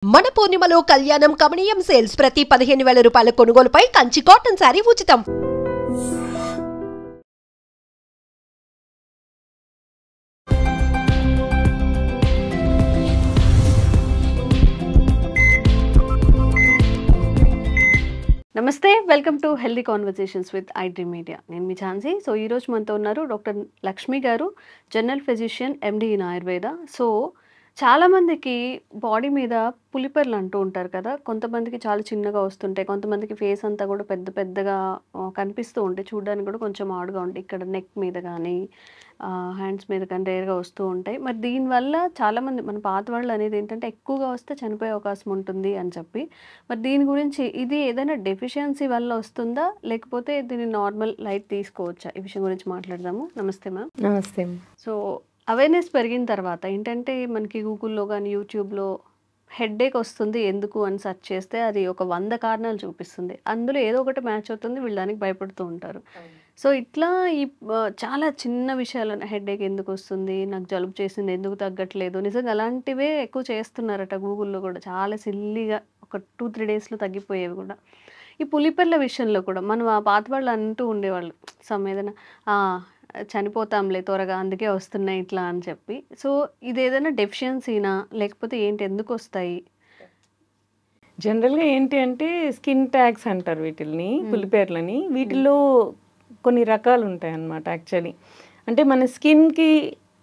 మన పూర్ణిమలో కళ్యాణం కమనీయం సేల్స్ ప్రతి 15,000 రూపాయల కొనుగోలుపై కంచి కాటన్ సారీ ఉచితం. నమస్తే, welcome to healthy conversations with iDream media. నేను మీ ఝాన్సీ. సో ఈరోజు మనతో ఉన్నారు డాక్టర్ లక్ష్మి గారు, general physician, MD in Ayurveda. So చాలామందికి బాడీ మీద పులిపెర్లు అంటూ ఉంటారు కదా. కొంతమందికి చాలా చిన్నగా వస్తుంటాయి, కొంతమందికి ఫేస్ అంతా కూడా పెద్ద పెద్దగా కనిపిస్తూ ఉంటాయి, చూడడానికి కూడా కొంచెం ఆడుగా ఉంటాయి. ఇక్కడ నెక్ మీద కానీ హ్యాండ్స్ మీద కానీ రేర్గా వస్తూ ఉంటాయి. మరి దీనివల్ల చాలామంది మన పాత వాళ్ళు అనేది ఏంటంటే ఎక్కువగా వస్తే చనిపోయే అవకాశం ఉంటుంది అని చెప్పి, మరి దీని గురించి ఇది ఏదైనా డెఫిషియన్సీ వల్ల వస్తుందా, లేకపోతే దీన్ని నార్మల్ లైట్ తీసుకోవచ్చా? ఈ విషయం గురించి మాట్లాడదాము. నమస్తే మ్యామ్. నమస్తే. సో అవేర్నెస్ పెరిగిన తర్వాత ఏంటంటే మనకి గూగుల్లో కానీ యూట్యూబ్లో హెడ్ఏక్ వస్తుంది ఎందుకు అని సెర్చ్ చేస్తే అది ఒక 100 కారణాలు చూపిస్తుంది. అందులో ఏదో ఒకటి మ్యాచ్ అవుతుంది, వీళ్ళు దానికి భయపడుతూ ఉంటారు. సో ఇట్లా ఈ చాలా చిన్న విషయాలు, హెడ్ఏక్ ఎందుకు వస్తుంది, నాకు జలుబు చేసింది ఎందుకు తగ్గట్లేదు, నిజంగా అలాంటివే ఎక్కువ చేస్తున్నారట గూగుల్లో కూడా. చాలా సిల్లీగా ఒక 2-3 డేస్లో తగ్గిపోయేవి కూడా. ఈ పులిపెర్ల విషయంలో కూడా మనం ఆ పాత వాళ్ళు అంటూ ఉండేవాళ్ళు, ఏదైనా చనిపోతాంలే త్వరగా అందుకే వస్తున్నాయి ఇట్లా అని చెప్పి. సో ఇది ఏదైనా డెఫిషియన్సీనా, లేకపోతే ఏంటి, ఎందుకు వస్తాయి? జనరల్గా ఏంటి అంటే స్కిన్ ట్యాగ్స్ అంటారు వీటిల్ని, పులిపేర్లని. వీటిల్లో కొన్ని రకాలు ఉంటాయి అన్నమాట. యాక్చువల్లీ అంటే మన స్కిన్కి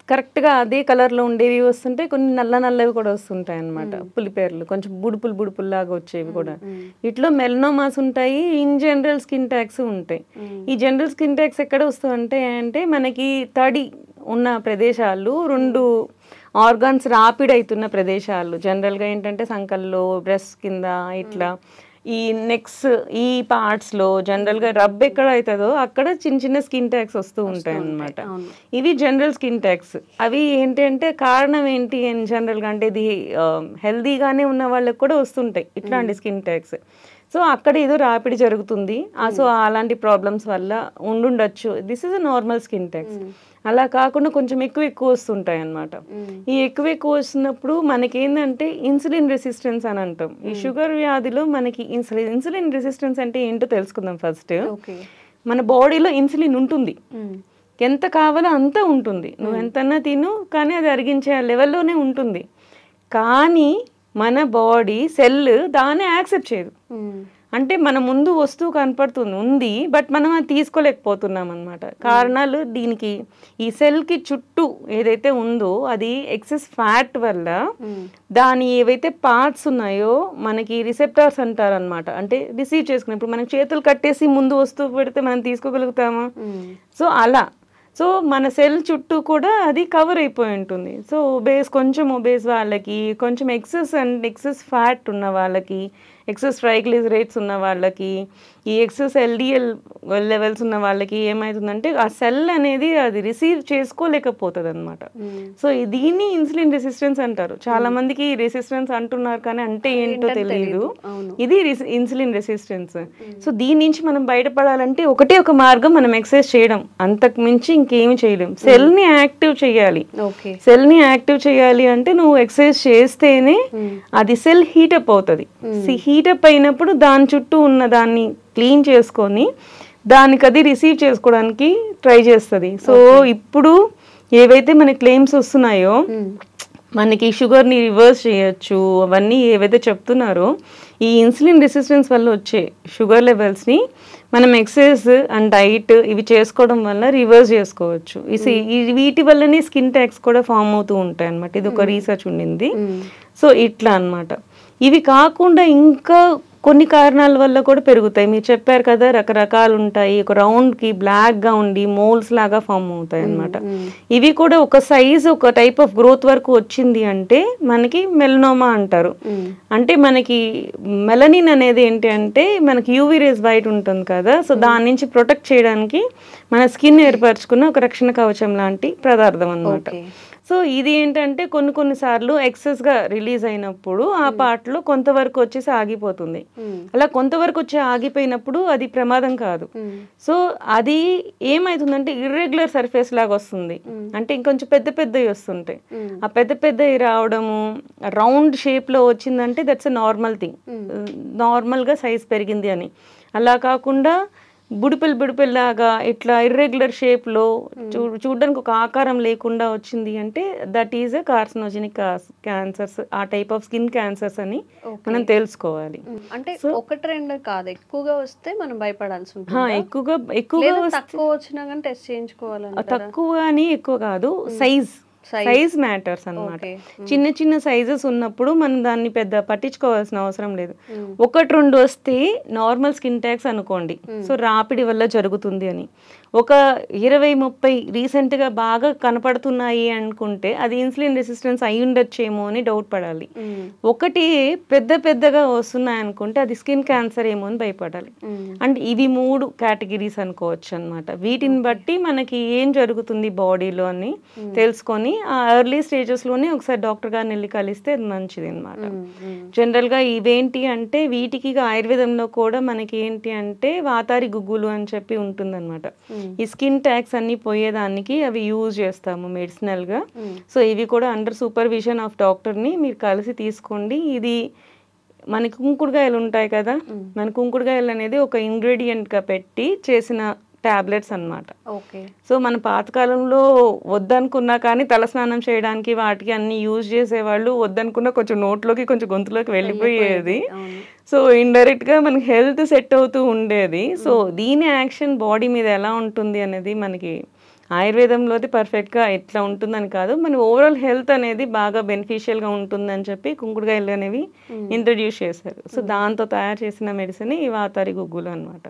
కరెక్ట్గా అదే కలర్లో ఉండేవి వస్తుంటాయి, కొన్ని నల్లవి కూడా వస్తుంటాయి అన్నమాట. పులిపేర్లు కొంచెం బుడుపుల్లాగా వచ్చేవి కూడా. వీటిలో మెలనోమాస్ ఉంటాయి, ఇన్ జనరల్ స్కిన్ ట్యాగ్స్ ఉంటాయి. ఈ జనరల్ స్కిన్ ట్యాగ్స్ ఎక్కడ వస్తుంటాయి అంటే మనకి తడి ఉన్న ప్రదేశాలు, 2 ఆర్గాన్స్ రాపిడ్ అవుతున్న ప్రదేశాలు, జనరల్గా ఏంటంటే సంకల్లో, బ్రెస్ట్ కింద, ఇట్లా ఈ నెక్స్ ఈ పార్ట్స్లో జనరల్గా రబ్ ఎక్కడ అవుతుందో అక్కడ చిన్న చిన్న స్కిన్ ట్యాగ్స్ వస్తూ ఉంటాయి అన్నమాట. ఇవి జనరల్ స్కిన్ ట్యాగ్స్. అవి ఏంటి అంటే కారణం ఏంటి అని జనరల్గా అంటే ఇది హెల్దీగానే ఉన్న వాళ్ళకి కూడా వస్తుంటాయి ఇట్లాంటి స్కిన్ ట్యాగ్స్. సో అక్కడ ఏదో రాపిడి జరుగుతుంది, సో అలాంటి ప్రాబ్లమ్స్ వల్ల ఉండుండొచ్చు. This is a normal skin tags. అలా కాకుండా కొంచెం ఎక్కువ వస్తుంటాయి అన్నమాట. ఈ ఎక్కువ వస్తున్నప్పుడు మనకేంటంటే ఇన్సులిన్ రెసిస్టెన్స్ అని అంటాం. ఈ షుగర్ వ్యాధిలో మనకి ఇన్సులిన్ రెసిస్టెన్స్ అంటే ఏంటో తెలుసుకుందాం ఫస్ట్. మన బాడీలో ఇన్సులిన్ ఉంటుంది, ఎంత కావాలో అంత ఉంటుంది, నువ్వు ఎంతన్నా తిను, కానీ అది అరిగించే లెవెల్లోనే ఉంటుంది. కానీ మన బాడీ సెల్ దాన్ని యాక్సెప్ట్ చేయదు. అంటే మన ముందు వస్తువు కనపడుతుంది, బట్ మనం అది తీసుకోలేకపోతున్నాం అన్నమాట. కారణాలు దీనికి ఈ సెల్కి చుట్టూ ఏదైతే ఉందో అది ఎక్సెస్ ఫ్యాట్ వల్ల దాని ఏవైతే పార్ట్స్ ఉన్నాయో మనకి రిసెప్టార్స్ అంటారు అనమాట. అంటే రిసీవ్ చేసుకున్నప్పుడు మనం చేతులు కట్టేసి ముందు వస్తువు పెడితే మనం తీసుకోగలుగుతామా? సో అలా మన సెల్ చుట్టూ కూడా అది కవర్ అయిపోయి ఉంటుంది. సో కొంచెం ఒబేస్ వాళ్ళకి, కొంచెం ఎక్సెస్ ఫ్యాట్ ఉన్న వాళ్ళకి, ఎక్సెస్ ట్రైగ్లిజరైడ్స్ ఉన్న వాళ్ళకి, ఈ ఎక్సెస్ LDL లెవెల్స్ ఉన్న వాళ్ళకి ఏమవుతుందంటే ఆ సెల్ అనేది అది రిసీవ్ చేసుకోలేకపోతుంది అనమాట. సో దీన్ని ఇన్సులిన్ రెసిస్టెన్స్ అంటారు. చాలా మందికి రెసిస్టెన్స్ అంటున్నారు కానీ అంటే ఏంటో తెలియదు. ఇది ఇన్సులిన్ రెసిస్టెన్స్. సో దీని నుంచి మనం బయటపడాలంటే ఒకటే ఒక మార్గం, మనం ఎక్సర్సైజ్ చేయడం. అంతకు మించి ఇంకేమి చేయలేం. సెల్ని యాక్టివ్ చేయాలి. సెల్ని యాక్టివ్ చేయాలి అంటే నువ్వు ఎక్సర్సైజ్ చేస్తేనే అది సెల్ హీటప్ అవుతుంది. హీటప్ అయినప్పుడు దాని చుట్టూ ఉన్న దాన్ని క్లీన్ చేసుకొని దానికి అది రిసీవ్ చేసుకోవడానికి ట్రై చేస్తుంది. సో ఇప్పుడు ఏవైతే మన క్లెయిమ్స్ వస్తున్నాయో మనకి షుగర్ని రివర్స్ చేయొచ్చు అవన్నీ ఏవైతే చెప్తున్నారో, ఈ ఇన్సులిన్ రెసిస్టెన్స్ వల్ల వచ్చే షుగర్ లెవెల్స్ని మనం ఎక్సర్సైజ్ అండ్ డైట్ ఇవి చేసుకోవడం వల్ల రివర్స్ చేసుకోవచ్చు. వీటి వల్లనే స్కిన్ ట్యాగ్స్ కూడా ఫామ్ అవుతూ ఉంటాయి అన్నమాట. ఇది ఒక రీసెర్చ్ ఉండింది. సో ఇట్లా అన్నమాట. ఇవి కాకుండా ఇంకా కొన్ని కారణాల వల్ల కూడా పెరుగుతాయి. మీరు చెప్పారు కదా, రకరకాలు ఉంటాయి. ఒక రౌండ్కి బ్లాక్గా ఉండి మోల్స్ లాగా ఫామ్ అవుతాయి అన్నమాట. ఇవి కూడా ఒక సైజ్, ఒక టైప్ ఆఫ్ గ్రోత్ వరకు వచ్చింది అంటే మనకి మెలనోమా అంటారు. అంటే మనకి మెలనిన్ అనేది ఏంటి అంటే మనకి యూవీ రేస్ బయట ఉంటుంది కదా, సో దాని నుంచి ప్రొటెక్ట్ చేయడానికి మన స్కిన్ ఏర్పరచుకున్న ఒక రక్షణ కవచం లాంటి పదార్థం అన్నమాట. సో ఇది ఏంటంటే కొన్నిసార్లు ఎక్సెస్గా రిలీజ్ అయినప్పుడు ఆ పార్ట్లో కొంతవరకు వచ్చేసి ఆగిపోతుంది. అలా కొంతవరకు వచ్చి ఆగిపోయినప్పుడు అది ప్రమాదం కాదు. సో అది ఏమవుతుందంటే ఇర్రెగ్యులర్ సర్ఫేస్ లాగా వస్తుంది, అంటే ఇంకొంచెం పెద్ద పెద్దవి వస్తుంటాయి. ఆ పెద్ద పెద్దవి రావడము రౌండ్ షేప్లో వచ్చిందంటే దట్స్ అ నార్మల్ థింగ్, నార్మల్గా సైజ్ పెరిగింది అని. అలా కాకుండా బుడిపెల్లాగా ఇట్లా ఇర్రెగ్యులర్ షేప్లో చూడడానికి ఒక ఆకారం లేకుండా వచ్చింది అంటే that is a carcinogenic cancers, ఆ టైప్ ఆఫ్ స్కిన్ క్యాన్సర్స్ అని మనం తెలుసుకోవాలి. అంటే ఒకటి రెండు కాదు, ఎక్కువగా వస్తే మనం భయపడాల్సి ఉంటుంది. ఎక్కువగా తక్కువ వచ్చినా కానీ టెస్ట్ చేయించుకోవాలి. తక్కువ అని ఎక్కువ కాదు, సైజ్ మ్యాటర్స్ అన్నమాట. చిన్న చిన్న సైజెస్ ఉన్నప్పుడు మనం దాన్ని పెద్ద పట్టించుకోవాల్సిన అవసరం లేదు. ఒకటి రెండు వస్తే నార్మల్ స్కిన్ ట్యాక్స్ అనుకోండి, సో రాపిడి వల్ల జరుగుతుంది అని. ఒక 20-30 రీసెంట్గా బాగా కనపడుతున్నాయి అనుకుంటే అది ఇన్సులిన్ రెసిస్టెన్స్ అయి ఉండొచ్చేమో అని డౌట్ పడాలి. ఒకటి పెద్దగా వస్తున్నాయి అనుకుంటే అది స్కిన్ క్యాన్సర్ ఏమో అని భయపడాలి. అండ్ ఇవి 3 కేటగిరీస్ అనుకోవచ్చు అనమాట. వీటిని బట్టి మనకి ఏం జరుగుతుంది బాడీలో అని తెలుసుకొని ఆ ఎర్లీ స్టేజెస్లోనే ఒకసారి డాక్టర్ గారిని వెళ్ళి కలిస్తే అది మంచిది అనమాట. జనరల్గా ఇవేంటి అంటే వీటికి ఆయుర్వేదంలో కూడా మనకి ఏంటి అంటే వాతారి గుగ్గులు అని చెప్పి ఉంటుందన్నమాట. ఈ స్కిన్ ట్యాక్స్ అన్ని పోయేదానికి అవి యూజ్ చేస్తాము మెడిసినల్గా. సో ఇవి కూడా అండర్ సూపర్విజన్ ఆఫ్ డాక్టర్ని మీరు కలిసి తీసుకోండి. ఇది మనకి కుంకుడుకాయలు ఉంటాయి కదా, మన కుంకుడుకాయలు అనేది ఒక ఇంగ్రీడియంట్గా పెట్టి చేసిన టాబ్లెట్స్ అన్నమాట. సో మన పాతకాలంలో వద్దనుకున్నా కానీ తలస్నానం చేయడానికి వాటికి అన్ని యూజ్ చేసేవాళ్ళు, వద్దనుకున్నా కొంచెం నోట్లోకి కొంచెం గొంతులోకి వెళ్ళిపోయేది. సో ఇండైరెక్ట్గా మనకి హెల్త్ సెట్ అవుతూ ఉండేది. సో దీని యాక్షన్ బాడీ మీద ఎలా ఉంటుంది అనేది మనకి ఆయుర్వేదంలో పర్ఫెక్ట్గా ఎట్లా ఉంటుందని కాదు, మన ఓవరాల్ హెల్త్ అనేది బాగా బెనిఫిషియల్గా ఉంటుందని చెప్పి కుంకుడుకాయలు అనేవి ఇంట్రడ్యూస్ చేశారు. సో దాంతో తయారు చేసిన మెడిసిన్ ఈ వాతారి గుగ్గులు అనమాట.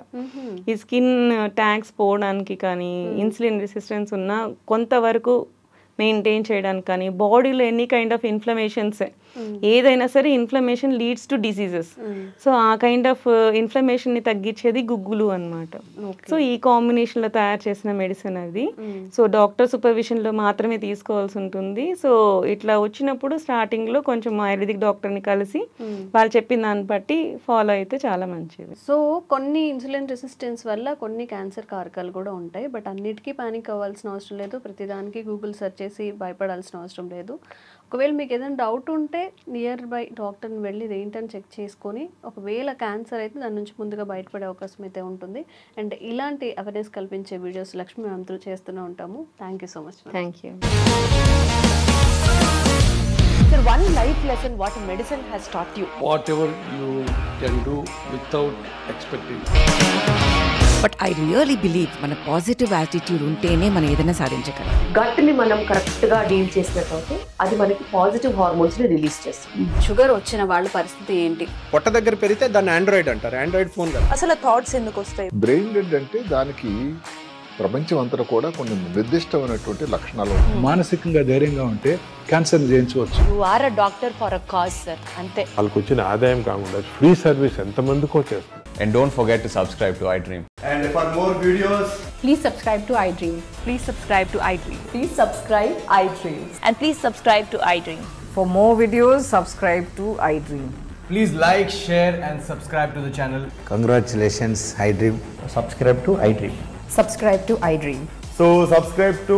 ఈ స్కిన్ ట్యాక్స్ పోవడానికి కానీ ఇన్సులిన్ రెసిస్టెన్స్ ఉన్న కొంతవరకు మెయింటైన్ చేయడానికి కానీ బాడీలో ఎనీ కైండ్ ఆఫ్ ఇన్ఫ్లమేషన్స్ ఏదైనా సరే inflammation leads to diseases. So ఆ కైండ్ ఆఫ్ ఇన్ఫ్లమేషన్ని తగ్గించేది గుగ్గులు అనమాట. సో ఈ కాంబినేషన్లో తయారు చేసిన మెడిసిన్ అది. సో డాక్టర్ సూపర్విజన్లో మాత్రమే తీసుకోవాల్సి ఉంటుంది. సో ఇట్లా వచ్చినప్పుడు స్టార్టింగ్లో కొంచెం ఆయుర్వేదిక్ డాక్టర్ని కలిసి వాళ్ళు చెప్పిన దాన్ని బట్టి ఫాలో అయితే చాలా మంచిది. సో కొన్ని ఇన్సులిన్ రెసిస్టెన్స్ వల్ల కొన్ని క్యాన్సర్ కారకాలు కూడా ఉంటాయి, బట్ అన్నిటికీ పానిక్ అవ్వాల్సిన అవసరం లేదు, ప్రతిదానికి గూగుల్ సెర్చ్ చేసి భయపడాల్సిన అవసరం లేదు. ఒకవేళ మీకు ఏదైనా డౌట్ ఉంటే నియర్ బై డాక్టర్ని వెళ్ళి ఏంటని చెక్ చేసుకొని ఒకవేళ క్యాన్సర్ అయితే దాని నుంచి ముందుగా బయటపడే అవకాశం అయితే ఉంటుంది. అండ్ ఇలాంటి అవేర్నెస్ కల్పించే వీడియోస్ లక్ష్మి మ్యామ్ త్రూ చేస్తూనే ఉంటాము. Thank you so much. Thank you. Sir, one life lesson what medicine has taught you. Whatever you can do without expecting. But I really believe మన పాజిటివ్ యాటిట్యూడ్ ఉంటేనే మనం ఏదైనా సాధించగలం. గట్ని మనం కరెక్ట్గా డీల్ చేసినట్లయితే అది మనకి పాజిటివ్ హార్మోన్స్ని రిలీజ్ చేస్తుంది. షుగర్ వచ్చిన వాళ్ళ పరిస్థితి ఏంటి? పొట్ట దగ్గర పెరిగితే దాన్ని ఆండ్రాయిడ్ అంటారు, ఆండ్రాయిడ్ ఫోన్ కదా. అసలు థాట్స్ ఎందుకు వస్తాయి? బ్రెయిన్ డెడ్ అంటే దానికి ప్రపంచం అంతా కూడా కొన్ని నిర్దిష్టమైనటువంటి లక్షణాలు. మానసికంగా ధైర్యంగా ఉంటే క్యాన్సర్ జయించవచ్చు. You are a doctor for a cause sir, అంతే. వాళ్ళకి వచ్చిన ఆదాయం కాకుండా ఫ్రీ సర్వీస్ ఎంతమందికో చేస్తుంది. And don't forget to subscribe to iDream. And for more videos, Please subscribe to iDream. Please subscribe to iDream. Please subscribe iDream. And please subscribe to iDream. For more videos, subscribe to iDream. please like, share and subscribe to the channel. Congratulations iDream. Subscribe to iDream. Subscribe to iDream. So subscribe to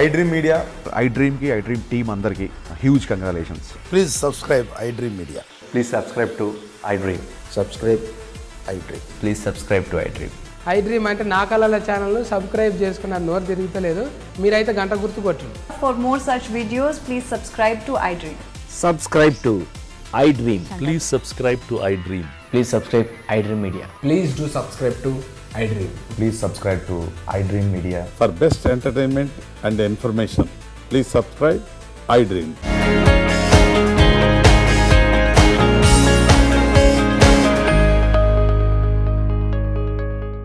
iDream Media. iDream ki iDream team andarki huge congratulations. Please subscribe iDream Media. Please subscribe to iDream. Subscribe iDream. Please subscribe to iDream. iDream అంటే నా కళల channel subscribe చేసుకున్న నోరు తిరుగుతలేదు, మీరైతే గంట గుర్తు కొట్టండి. For more such videos, please subscribe to iDream. Subscribe to iDream. Please subscribe to iDream. Please subscribe iDream Media. Please do subscribe to iDream. Please subscribe to iDream Media. For best entertainment and information, please subscribe iDream.